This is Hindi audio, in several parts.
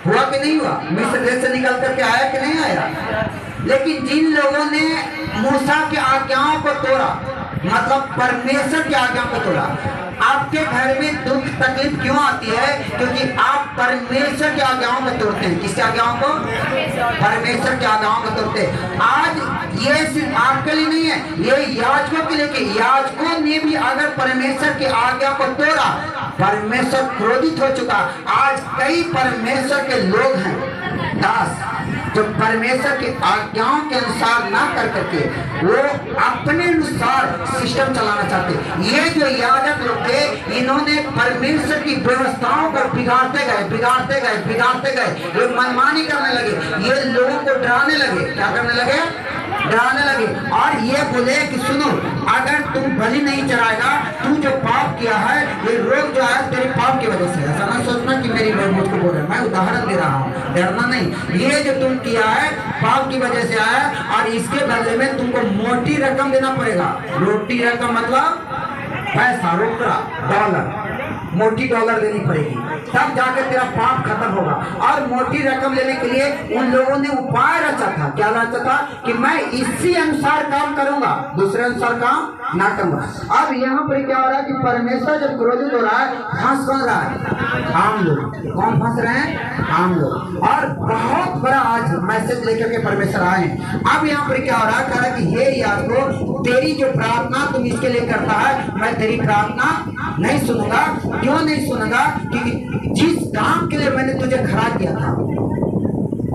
हुआ कि नहीं हुआ? मिस्र देश से निकल करके आया कि नहीं आया? लेकिन जिन लोगों ने मूसा की आज्ञाओं को तोड़ा, मतलब परमेश्वर की आज्ञा को तोड़ा, आपके घर में दुख तकलीफ क्यों आती है? क्योंकि आप परमेश्वर की आज्ञाओं को तोड़ते हैं। किसकी आज्ञाओं को? परमेश्वर की आज्ञाओं को तोड़ते हैं। आज ये सिर्फ आपके लिए नहीं है, ये याजकों के लिए, कि याजकों ने भी अगर परमेश्वर की आज्ञा को तोड़ा, परमेश्वर क्रोधित हो चुका। आज कई परमेश्वर के लोग हैं दास, जो परमेश्वर की आज्ञाओं के अनुसार ना कर करके वो अपने अनुसार सिस्टम चलाना चाहते। ये जो याजक लोग थे, इन्होंने परमेश्वर की व्यवस्थाओं को बिगाड़ते गए, बिगाड़ते गए, बिगाड़ते गए। ये मनमानी करने लगे, ये लोगों को डराने लगे। क्या करने लगे? डराने लगे। और ये बोले कि सुनो, अगर तुम बलि नहीं चढ़ाएगा, तू जो पाप किया है, ये रोग जो है तेरे पाप की वजह से। ऐसा ना सोचना कि मेरी लोग मुझको बोल रहे हैं, मैं उदाहरण दे रहा हूँ, डरना नहीं। ये जो तुम किया है पाप की वजह से आया, और इसके बदले में तुमको मोटी रकम देना पड़ेगा। मोटी रकम मतलब पैसा, रुपया, डॉलर, मोटी डॉलर देनी पड़ेगी, तब जाकर तेरा पाप खत्म होगा। और मोटी रकम लेने के लिए उन लोगों ने उपाय रचा था। क्या रचा था? कि मैं इसी अनुसार काम करूंगा, दूसरे अनुसार काम ना करूंगा। अब यहाँ पर क्या हो रहा है कि परमेश्वर जब क्रोधित हो रहा है, फंस कौन रहा है? आम लोग। कौन फंस रहे हैं? आम लोग। और बहुत बड़ा आज मैसेज लेकर के परमेश्वर आए हैं। अब यहाँ पर क्या हो रहा है? कह रहा है कि हे याजकों, तेरी जो प्रार्थना तुम इसके लिए करता है, मैं तेरी प्रार्थना नहीं सुनूंगा। क्यों नहीं सुनूंगा? क्योंकि जिस काम के लिए मैंने तुझे खड़ा किया था,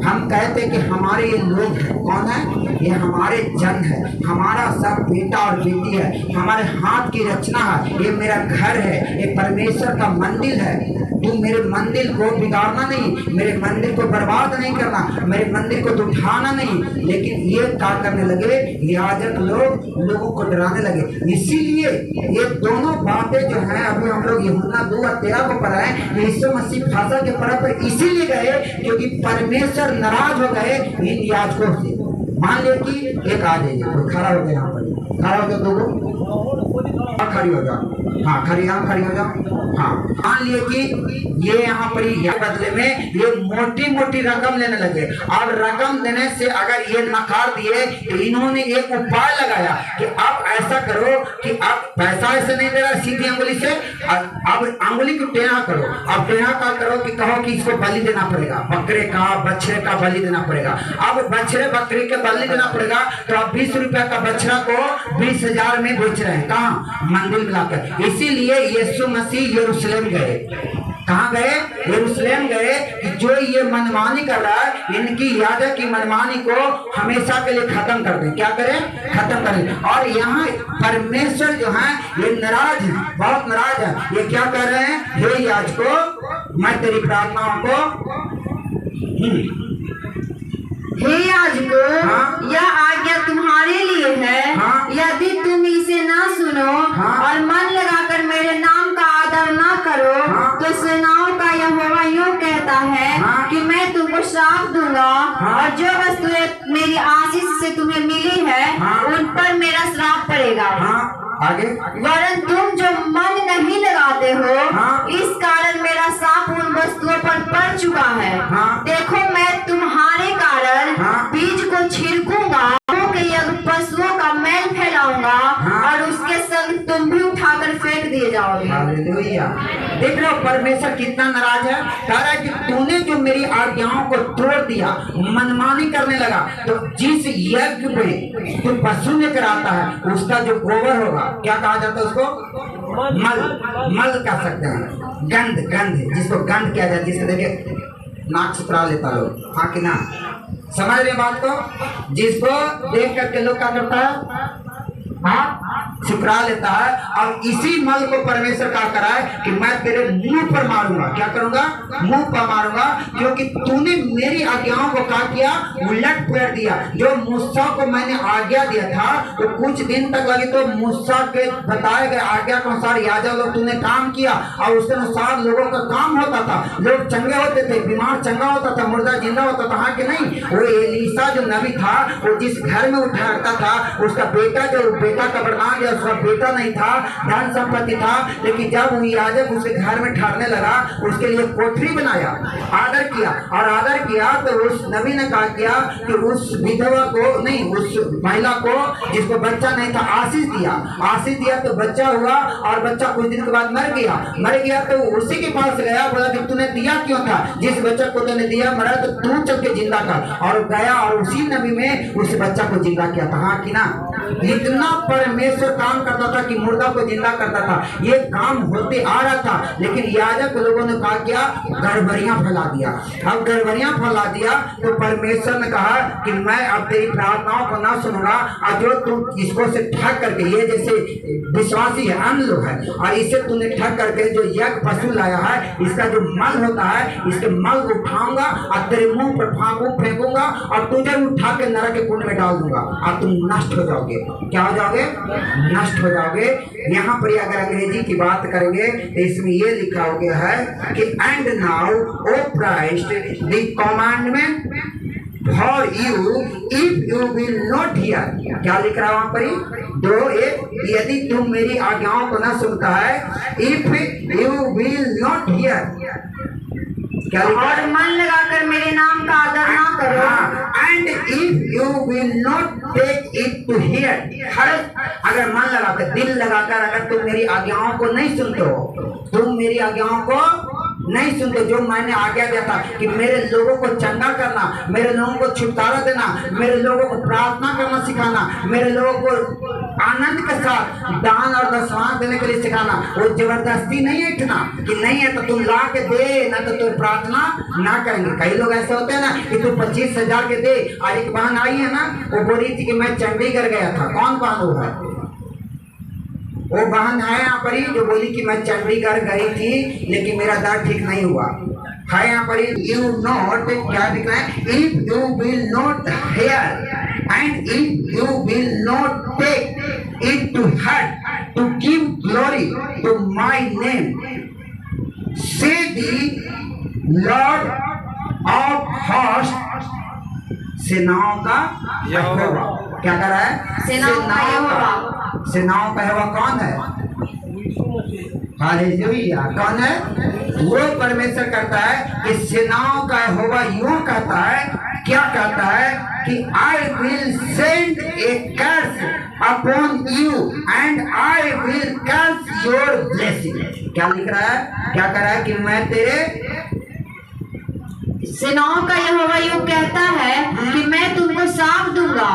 हम कहते कि हमारे ये लोग हैं। कौन है? ये हमारे जन है, हमारा सब बेटा और बेटी है, हमारे हाथ की रचना है, ये मेरा घर है, ये परमेश्वर का मंदिर है। तू मेरे मंदिर को बिगाड़ना नहीं, मेरे मंदिर को बर्बाद नहीं करना, मेरे मंदिर को उठाना नहीं। लेकिन ये क्या करने लगे? याजक लोग लोगों को डराने लगे। इसीलिए ये दोनों बातें जो हैं, अभी हम लोग यूहन्ना 2:13 को पढ़ा है, यीशु मसीह फांसा के पर्वत पर इसीलिए गए क्योंकि परमेश्वर नाराज हो गए इन याजकों से। मान लिया कि एक आ जाइए, कोई खड़ा हो गया, यहाँ पर खड़ा हो गया, दो खड़ी हो जाओ, हाँ खड़ी, यहाँ खड़ी हो जाओ। हाँ, मान लिए कि ये यहाँ पर बदले में ये मोटी मोटी रकम लेने लगे, और रकम देने से अगर ये नकार दिए तो इन्होंने एक उपाय लगाया कि अब ऐसा करो कि अब पैसा ऐसे नहीं दे रहा सीधी अंगुली से, अब अंगुली को टेढ़ा करो। अब टेढ़ा का करो कि कहो कि इसको बलि देना पड़ेगा, बकरे का, बछड़े का बलि देना पड़ेगा। अब बछड़े बकरी के बलि देना पड़ेगा, तो अब 20 रुपया का बछड़ा को 20,000 में बेच रहे हैं। कहाँ? मंदिर में लाकर। इसीलिए यीशु मसीह यरूशलेम गए। कहाँ गए? यरूशलेम गए कि जो ये मनमानी कर रहा है, इनकी याजक की मनमानी को हमेशा के लिए खत्म कर दें। क्या करें? खत्म करें। और यहाँ परमेश्वर जो है ये नाराज है, बहुत नाराज है। ये क्या कर रहे हैं? हे याजकों, मैं तेरी प्रार्थनाओं को हे याजकों, हाँ? यह आज्ञा तुम्हारे लिए है। हाँ? यदि तुम इसे ना सुनो, हाँ? और मन लगाकर मेरे नाम का आदर ना करो, हाँ? तो सेनाओं का यहोवा यूं कहता है, हाँ? कि मैं तुमको श्राप दूंगा, हाँ? और जो वस्तुएं मेरी आशीष से तुम्हें मिली है, हाँ? उन पर मेरा श्राप पड़ेगा। हाँ? आगे? वरन तुम जो मन नहीं लगाते हो, हाँ? इस कारण मेरा श्राप उन वस्तुओं पर पड़ चुका है। हाँ? देखो, मैं तुम्हारे कारण हाँ? बीज को छिड़कूंगा, पशुओं का मैल फैलाऊंगा, हाँ? और उसके संग तुम भी उठाकर फेंक दिए जाओगे। हालेलुया। देख लो परमेश्वर कितना नाराज है। कह रहा है कि तूने जो मेरी आज्ञाओं को तोड़ दिया, मनमानी करने लगा, तो जिस यज्ञ में जो पशु लेकर आता है उसका जो गोबर होगा, क्या कहा जाता है उसको? मल। मल कह सकते हैं। गंध, गंध जिसको गंध किया जाता है, जिससे देखिए नाक सुतरा लेता लोग, हाँ कि ना? समझ रहे बात को? जिसको देख करके लोग क्या करता है? हाँ, सुकरा लेता है। और इसी मल को परमेश्वर का करा है कि मैं तेरे मुंह पर मारूंगा। क्या करूंगा? मुंह पर मारूंगा, क्योंकि तूने मेरी आज्ञाओं को क्या किया? उलट पलट दिया। जो मूसा को मैंने आज्ञा दिया था, तो कुछ दिन तक लगे, तो मूसा के बताए गए आज्ञा के अनुसार याजक लोग तूने काम किया, और उसके अनुसार लोगों का काम होता था। लोग चंगे होते थे, बीमार चंगा होता था, मुर्दा जिंदा होता था, हाँ कि नहीं? वो एलीशा जो नबी था, वो जिस घर में उठाता था, उसका बेटा जो बेटा कब्र ना गया, दिया, उसका बेटा नहीं था, धन संपत्ति था, लेकिन जब वो याजक उसके घर में ठहरने लगा, उसके लिए कोठरी बनाया, आदर किया, और आदर किया तो उस नबी ने कहा किया कि उस विधवा को नहीं, उस महिला को जिसको बच्चा नहीं था आशीष दिया। आशीष दिया तो बच्चा हुआ, और बच्चा कुछ दिन के बाद मर गया तो उसी के पास गया, बोला कि तूने दिया क्यों था, जिस बच्चा को तूने दिया मरा तो तू चल के जिंदा कर, और गया और उसी नबी में उस बच्चा को जिंदा किया था। हाँ कि ना? इतना परमेश्वर काम करता था कि मुर्दा को जिंदा करता था, ये काम होते आ रहा था, लेकिन याजक लोगों ने कहा क्या, गड़बड़ियां फैला दिया। अब गड़बड़ियां फैला दिया तो परमेश्वर ने कहा कि मैं अब तेरी प्रार्थनाओं को ना सुनूंगा, और जो तुम इसको से ठग करके, ये जैसे विश्वासी है, अन्य लोग है, और इसे तूने ठग करके जो यज्ञ पशु लाया है, इसका जो मल होता है, इसके मल को उठाऊंगा और तेरे मुंह पर फेंकूंगा, और तुझे उठा के नरक के कुंड में डाल दूंगा, और तुम नष्ट हो जाओगे। क्या हो जाओगे? नष्ट हो जाओगे। यहाँ पर अगर अंग्रेजी की बात करेंगे तो इसमें ये लिखा हो गया है कि and now O Christ the commandment for you if you will not hear. क्या लिख रहा है वहां पर? 2:1 यदि तुम मेरी आज्ञाओं को न सुनता है, if you will not hear, क्या लिखा? और मन लगाकर मेरे नाम का आदर ना करो। And if you will not take it to here, हर अगर मन लगाकर, दिल लगाकर अगर तुम मेरी आज्ञाओं को नहीं सुनते हो, तुम मेरी आज्ञाओं को नहीं सुनते, जो मैंने आज्ञा दिया था कि मेरे लोगों को चंगा करना, मेरे लोगों को छुटकारा देना, मेरे लोगों को प्रार्थना करना सिखाना, मेरे लोगों को आनंद के साथ दान और दशवां देने के लिए सिखाना, वो जबरदस्ती नहीं है इतना कि नहीं है तो तुम ला के दे, ना तो तुम प्रार्थना ना करेंगे। कई लोग ऐसे होते हैं ना कि तुम 25,000 के दे। और एक बहन आई है ना, वो बोली थी कि मैं चंडीगढ़ गया था। कौन बहन वो है? वो बहन है यहाँ पर ही जो बोली कि मैं चंडीगढ़ गई थी लेकिन मेरा दर्द ठीक नहीं हुआ है। यहाँ पर यू नॉट, क्या लिखना है? If you will not hear and if you will not take it to heart to give glory to my name, say the Lord of host, सेनाओं का यहोवा। क्या कर रहा है? सेनाओं का यहोवा। सेनाओं का यहोवा कौन है? हालेलुया। कौन है? वो परमेश्वर करता है कि सेनाओं का यहोवा यूं कहता है, क्या कहता है कि I will send a curse upon you and I will curse your blessing. क्या लिख रहा है? क्या कर रहा है कि मैं तेरे, सेनाओं का यहोवा यूं कहता है कि मैं तुमको श्राप दूंगा,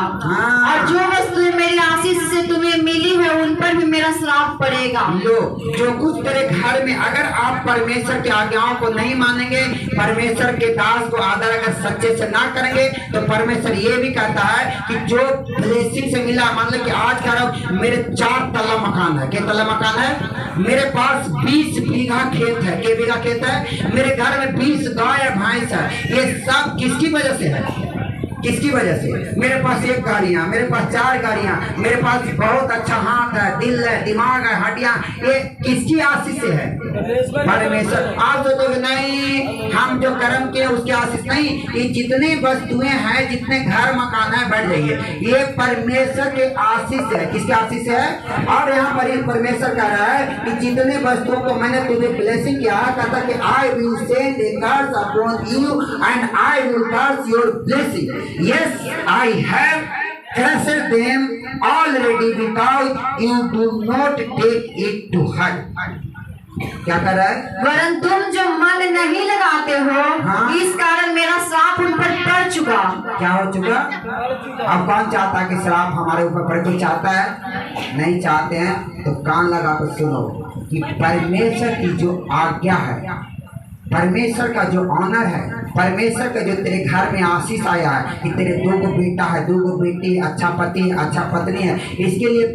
और जो वस्तुएं मेरी आशीष से तुम्हें मिली है उन पर भी मेरा श्राप पड़ेगा। लो, जो कुछ तेरे घर में अगर आप परमेश्वर की आज्ञाओं को नहीं मानेंगे, परमेश्वर के दास को आदर अगर सच्चे से ना करेंगे, तो परमेश्वर ये भी कहता है कि जो ब्लेसिंग से मिला, मान लो कि आज कह रहा हूं मेरे 4 तल्ला मकान है। क्या तल्ला मकान है? मेरे पास 20 बीघा खेत है। क्या बीघा खेत है? मेरे घर में 20 गाय भैंस है। ये सब किसकी वजह से है? किसकी वजह से? मेरे पास 1 गाड़ियां, मेरे पास 4 गाड़ियां, मेरे पास बहुत अच्छा हाथ है, दिल है, दिमाग है, हड्डियां, ये किसकी आशीष से है? परमेश्वर। आप सोचोगे नहीं हम जो कर्म किए उसकी आशीष नहीं, ये जितनी वस्तुएं हैं, जितने घर मकान है, बढ़ जाइए, ये परमेश्वर के आशीष से है। किसकी आशीष से है? और यहाँ पर ये परमेश्वर कह रहा है कि जितने वस्तुओं को मैंने तुम्हें ब्लेसिंग किया, कहता कि I will send a curse upon you and I will curse your blessing. Yes, I have cursed them already because you do not take it to heart. क्या कर रहा है? वरन तुम जो मन नहीं लगाते हो, हाँ? इस कारण मेरा श्राप उन पर पड़ चुका। क्या हो चुका? अब कौन चाहता है कि श्राप हमारे ऊपर पड़े? कोई चाहता है? नहीं चाहते हैं तो कान लगा कर सुनो कि परमेश्वर की जो आज्ञा है, परमेश्वर का जो ऑनर है, परमेश्वर का जो तेरे घर में आशीष आया है कि तेरे 2 बेटा है, 2 बेटी, अच्छा पति, अच्छा पत्नी है, इसके लिए